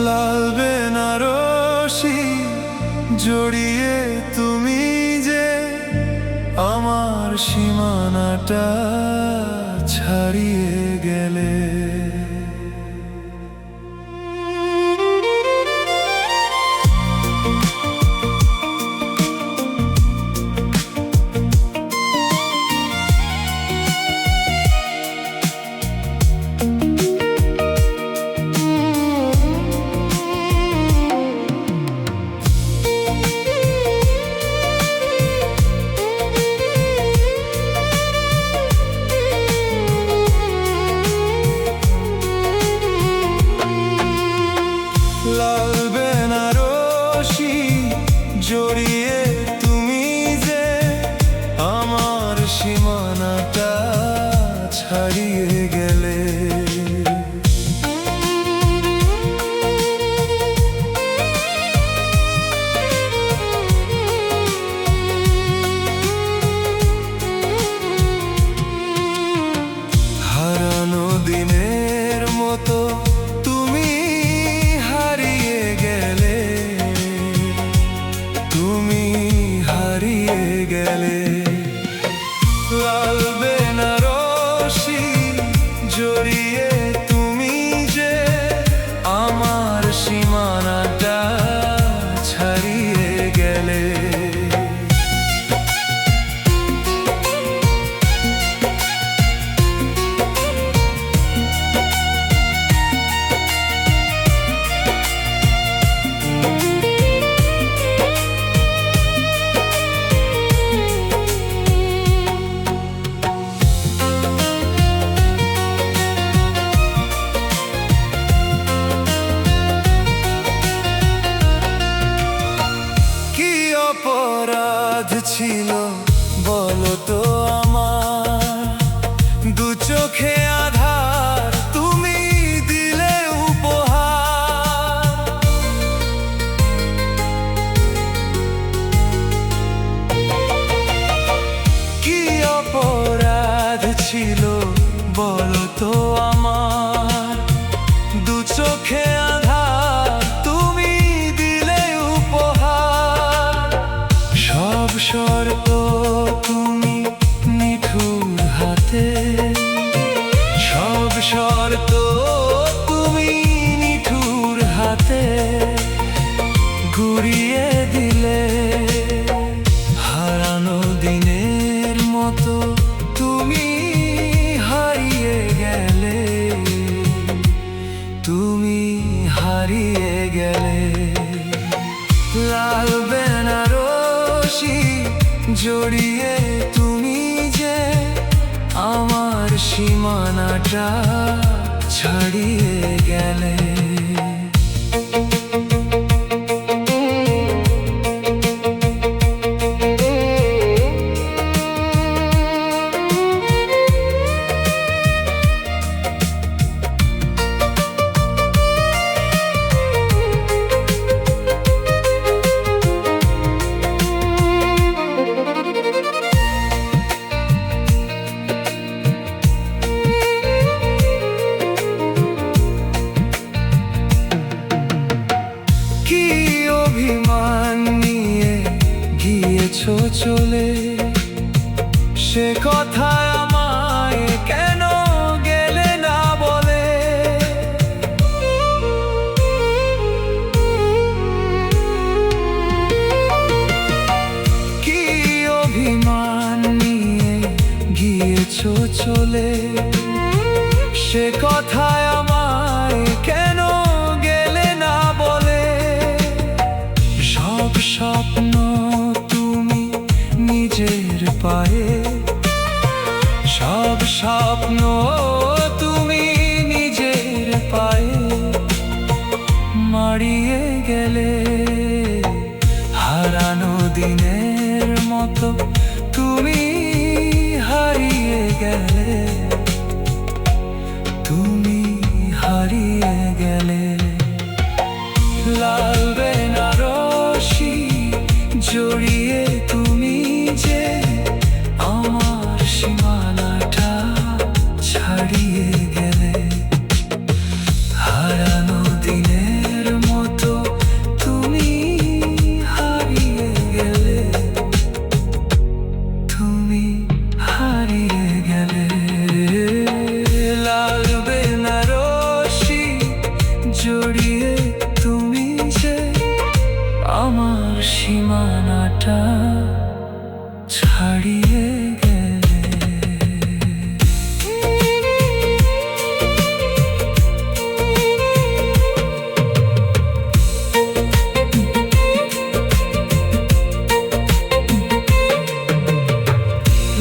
লাল বেনারসি জড়িয়ে তুমি যে আমার সীমানাটা ছাড়িয়ে গেলে। লাল বেনারসি জড়িয়ে তুমি যে আমার সীমানাটা ছাড়িয়ে গেলে। হারানো দিনের মতো তুমি হারিয়ে গেলে, তুমি হারিয়ে গেলে। লাল বেনারসি জড়িয়ে তুমি যে আমার সীমানাটা ছাড়িয়ে গেলে। অপরাধ ছিল বলো তো আমার, দু চোখে আধার তুমি দিলে উপহার। কি অপরাধ ছিল বলো তো আমার, দু চোখে আধার তুমি দিলে উপহার। সব শর্ত তুমি নিঠুর হাতে, সব শর্ত তুমি নিঠুর হাতে ঘুরিয়ে দিলে। হারানো দিনের মতো তুমি হারিয়ে গেলে, তুমি হারিয়ে গেলে। লাল বেনারসি জড়িয়ে তুমি যে আমার সীমানাটা ছাড়িয়ে গেলে। অভিমান নিয়ে গিয়েছো চলে, সে কথা আমায় কেন গেলে না বলে। কি অভিমান নিয়ে গিয়েছো চলে, সে কথা আমায় কেন গেলে না বলে। সব স্বপ্ন তুমি নিজের পায়ে, সব স্বপ্ন তুমি নিজের পায়ে মারিয়ে গেলে। হারানো দিনের মতো তুমি হারিয়ে গেলে, তুমি হারিয়ে গেলে। লাল বেনারসি জড়িয়ে তুমি যে আমার সীমানাটা ছাড়িয়ে গেলে। হারানো দিনের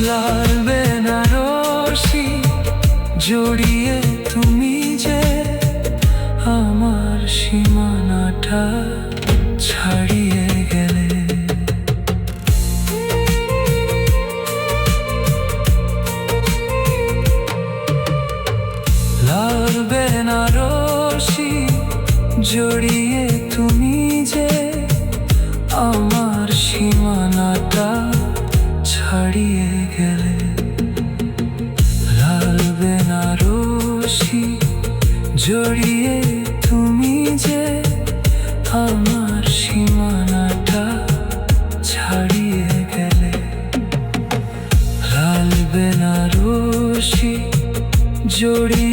লাল বেনারসি জড়িয়ে তুমি যে আমার সীমানাটা ছাড়িয়ে গেলে। লাল বেনারসি জড়িয়ে তুমি যে আমার সীমানাটা ছাড়িয়ে গেলে। লাল বেনারসি জড়িয়ে তুমি যে আমার সীমানাটা ছাড়িয়ে গেলে। লাল বেনারসি জড়িয়ে